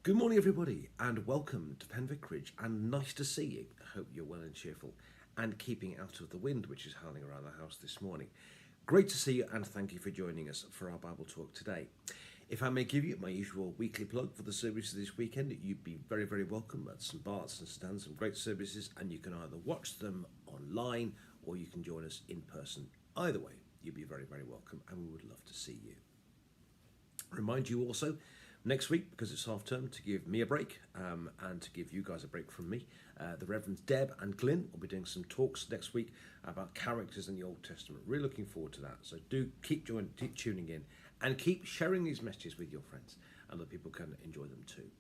Good morning, everybody, and welcome to Pen Vicarage. And nice to see you. I hope you're well and cheerful and keeping out of the wind, which is howling around the house this morning. Great to see you, and thank you for joining us for our Bible talk today. If I may give you my usual weekly plug for the services this weekend, you'd be very, very welcome at St Bart's and St Anne's, some great services, and you can either watch them online or you can join us in person. Either way, you'd be very, very welcome, and we would love to see you. Remind you also next week, because it's half term, to give me a break and to give you guys a break from me. The Reverends Deb and Glyn will be doing some talks next week about characters in the Old Testament. Really looking forward to that. So do keep tuning in and keep sharing these messages with your friends, and that people can enjoy them too.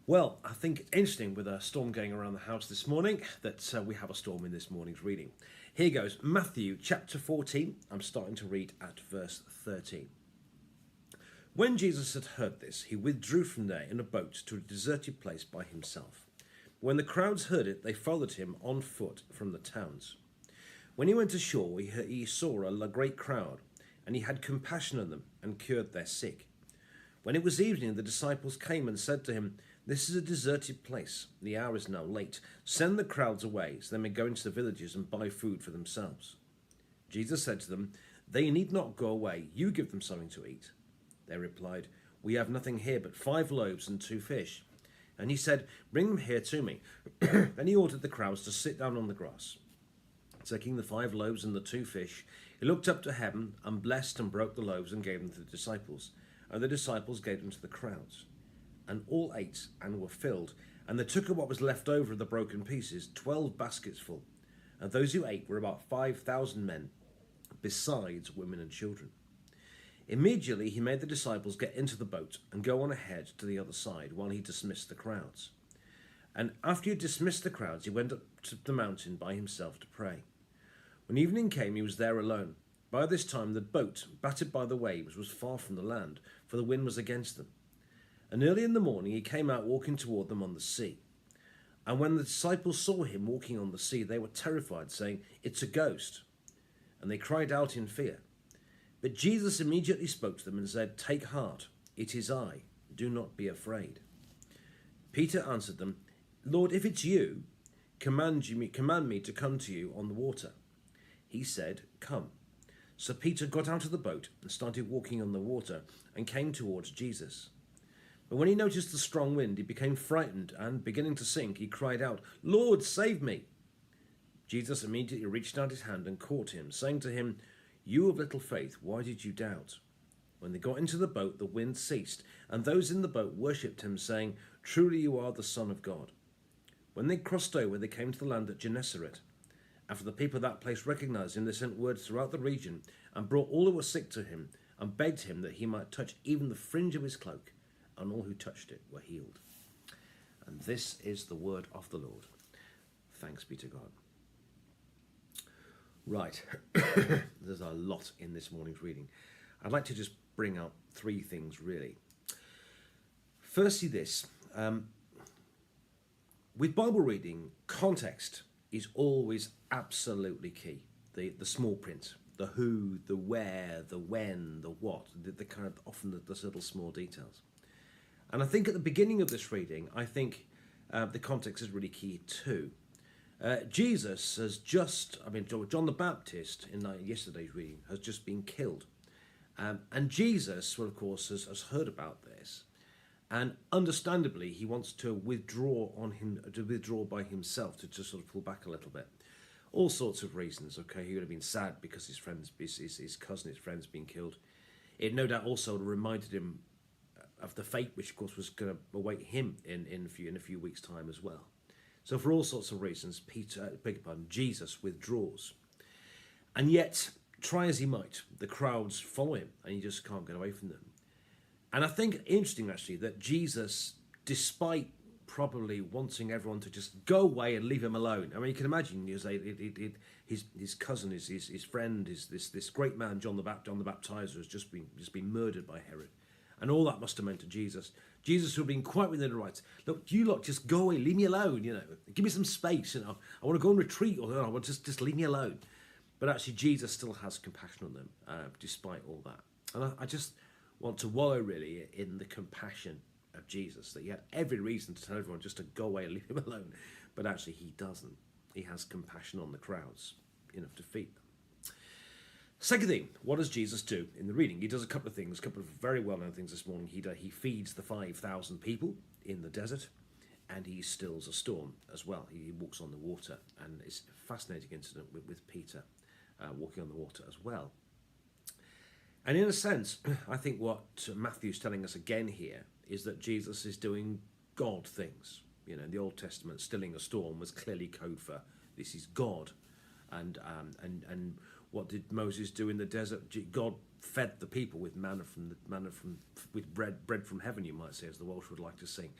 Well, I think it's interesting with a storm going around the house this morning that we have a storm in this morning's reading. Here goes, Matthew chapter 14. I'm starting to read at verse 13. When Jesus had heard this, he withdrew from there in a boat to a deserted place by himself. When the crowds heard it, they followed him on foot from the towns. When he went ashore, he saw a great crowd, and he had compassion on them and cured their sick. When it was evening, the disciples came and said to him, "This is a deserted place. The hour is now late. Send the crowds away, so they may go into the villages and buy food for themselves." Jesus said to them, "They need not go away. You give them something to eat." They replied, "We have nothing here but 5 loaves and 2 fish. And he said, "Bring them here to me." Then he ordered the crowds to sit down on the grass. Taking the 5 loaves and the 2 fish, he looked up to heaven and blessed and broke the loaves and gave them to the disciples. And the disciples gave them to the crowds. And all ate and were filled. And they took up what was left over of the broken pieces, 12 baskets full. And those who ate were about 5,000 men, besides women and children. Immediately he made the disciples get into the boat and go on ahead to the other side while he dismissed the crowds. And after he had dismissed the crowds, he went up to the mountain by himself to pray. When evening came, he was there alone. By this time the boat, battered by the waves, was far from the land, for the wind was against them. And early in the morning he came out walking toward them on the sea. And when the disciples saw him walking on the sea, they were terrified, saying, "It's a ghost." And they cried out in fear. But Jesus immediately spoke to them and said, "Take heart, it is I, do not be afraid." Peter answered them, "Lord, if it's you, command me to come to you on the water." He said, "Come." So Peter got out of the boat and started walking on the water and came towards Jesus. But when he noticed the strong wind, he became frightened and, beginning to sink, he cried out, "Lord, save me." Jesus immediately reached out his hand and caught him, saying to him, "You of little faith, why did you doubt?" When they got into the boat, the wind ceased, and those in the boat worshipped him, saying, "Truly you are the Son of God." When they crossed over, they came to the land at Gennesaret. After the people of that place recognized him, they sent word throughout the region and brought all who were sick to him and begged him that he might touch even the fringe of his cloak, and all who touched it were healed. And this is the word of the Lord. Thanks be to God. Right, there's a lot in this morning's reading. I'd like to just bring out 3 things really. Firstly this, with Bible reading, context is always absolutely key. The small print, the who, the where, the when, the what, the kind of often the little small details. And I think at the beginning of this reading, I think the context is really key too. Jesus has John the Baptist in yesterday's reading has just been killed. And Jesus, well, of course, has heard about this. And understandably, he wants to withdraw by himself, to sort of pull back a little bit. All sorts of reasons, okay? He would have been sad because his cousin, his friend's been killed. It no doubt also reminded him of the fate which, of course, was going to await him in a few weeks' time as well. So for all sorts of reasons, Jesus withdraws. And yet, try as he might, the crowds follow him and he just can't get away from them. And I think interesting actually that Jesus, despite probably wanting everyone to just go away and leave him alone. I mean, you can imagine his cousin, his friend, this great man, John the Baptizer, has just been murdered by Herod. And all that must have meant to Jesus. Jesus would have been quite within the rights. Look, you lot, just go away, leave me alone, Give me some space, I want to go and retreat, or I want just leave me alone. But actually, Jesus still has compassion on them, despite all that. And I just want to wallow, really, in the compassion of Jesus, that he had every reason to tell everyone just to go away and leave him alone. But actually he doesn't. He has compassion on the crowds, enough to feed them. Second thing, what does Jesus do in the reading? He does a couple of things, a couple of very well-known things this morning. He feeds the 5,000 people in the desert, and he stills a storm as well. He walks on the water, and it's a fascinating incident with Peter walking on the water as well. And in a sense, I think what Matthew's telling us again here is that Jesus is doing God things. You know, in the Old Testament, stilling a storm was clearly code for this is God. And what did Moses do in the desert? God fed the people with with bread from heaven, you might say, as the Welsh would like to sing,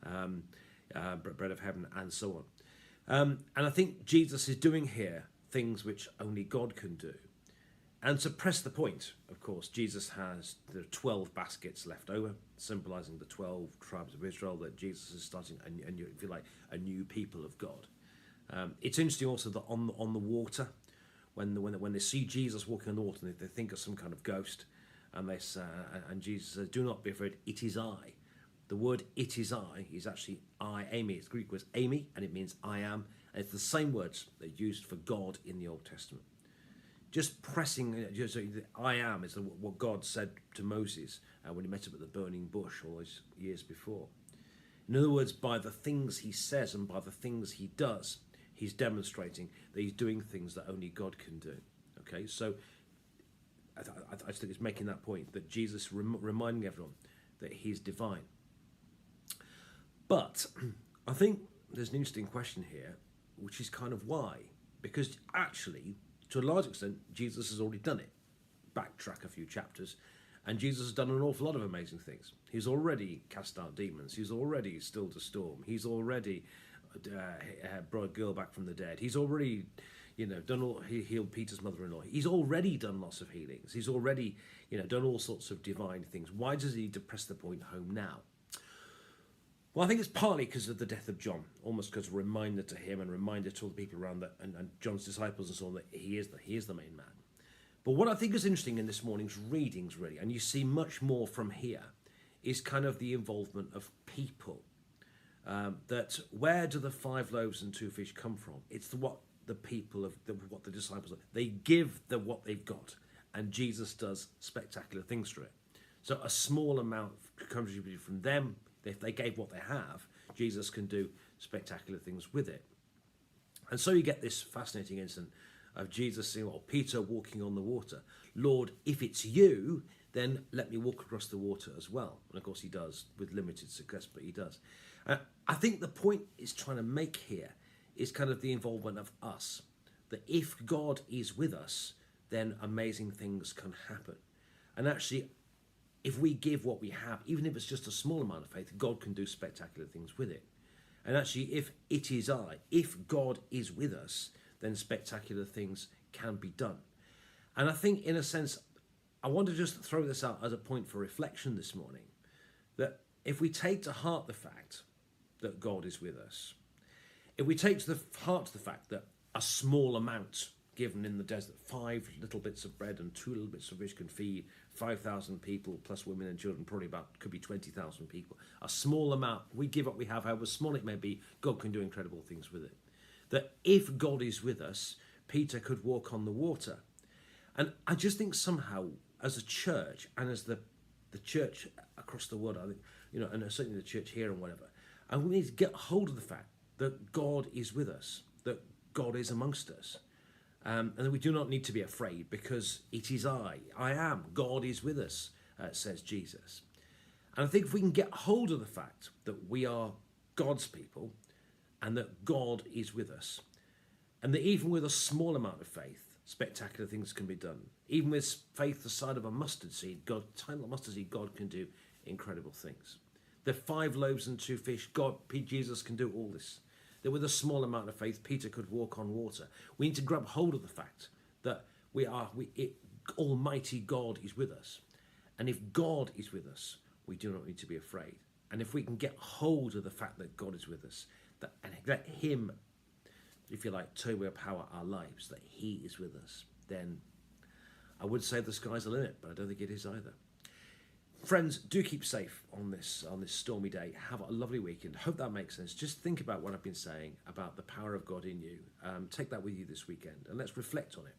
bread of heaven, and so on. And I think Jesus is doing here things which only God can do. And to press the point, of course, Jesus has the 12 baskets left over, symbolising the 12 tribes of Israel, that Jesus is starting, if you like, a new people of God. It's interesting also that on the water, when they see Jesus walking on the water, they think of some kind of ghost, and Jesus says, "Do not be afraid. It is I." The word "it is I" is actually I, Amy. It's the Greek word "Amy," and it means "I am." And it's the same words that are used for God in the Old Testament. Just pressing, I am is what God said to Moses when he met up at the burning bush all those years before. In other words, by the things he says and by the things he does, he's demonstrating that he's doing things that only God can do. Okay, so I think it's making that point, that Jesus reminding everyone that he's divine. But I think there's an interesting question here, which is kind of why. Because actually, to a large extent, Jesus has already done it. Backtrack a few chapters, and Jesus has done an awful lot of amazing things. He's already cast out demons. He's already stilled a storm. He's already brought a girl back from the dead. He's already, he healed Peter's mother-in-law. He's already done lots of healings. He's already, done all sorts of divine things. Why does he need to press the point home now? Well, I think it's partly because of the death of John, almost because a reminder to him and a reminder to all the people around that, and John's disciples and so on, that he is the main man. But what I think is interesting in this morning's readings, really, and you see much more from here, is kind of the involvement of people. That where do the 5 loaves and 2 fish come from? It's what the people of what the disciples are. They give what they've got, and Jesus does spectacular things through it. So a small amount contributed from them. If they gave what they have, Jesus can do spectacular things with it. And so you get this fascinating incident of Jesus saying, Peter walking on the water. "Lord, if it's you, then let me walk across the water as well." And of course he does, with limited success, but he does. I think the point is trying to make here is kind of the involvement of us. That if God is with us, then amazing things can happen. And actually, if we give what we have, even if it's just a small amount of faith, God can do spectacular things with it. And actually, if God is with us, then spectacular things can be done. And I think, in a sense, I want to just throw this out as a point for reflection this morning, that if we take to heart the fact that God is with us, if we take to heart the fact that a small amount given in the desert, 5 little bits of bread and 2 little bits of fish can feed 5,000 people, plus women and children, probably could be 20,000 people. A small amount, we give what we have, however small it may be, God can do incredible things with it. That if God is with us, Peter could walk on the water. And I just think somehow, as a church, and as the church across the world, I think, and certainly the church here and whatever, and we need to get hold of the fact that God is with us, that God is amongst us. And that we do not need to be afraid, because it is I am, God is with us, says Jesus. And I think if we can get hold of the fact that we are God's people and that God is with us, and that even with a small amount of faith, spectacular things can be done. Even with faith the size of a mustard seed, tiny little mustard seed, God can do incredible things. The 5 loaves and 2 fish, Jesus can do all this. That with a small amount of faith, Peter could walk on water. We need to grab hold of the fact that Almighty God is with us. And if God is with us, we do not need to be afraid. And if we can get hold of the fact that God is with us, and let him, if you like, turbo power our lives, that he is with us, then I would say the sky's the limit, but I don't think it is either. Friends, do keep safe on this stormy day. Have a lovely weekend. Hope that makes sense. Just think about what I've been saying about the power of God in you. Take that with you this weekend, and let's reflect on it.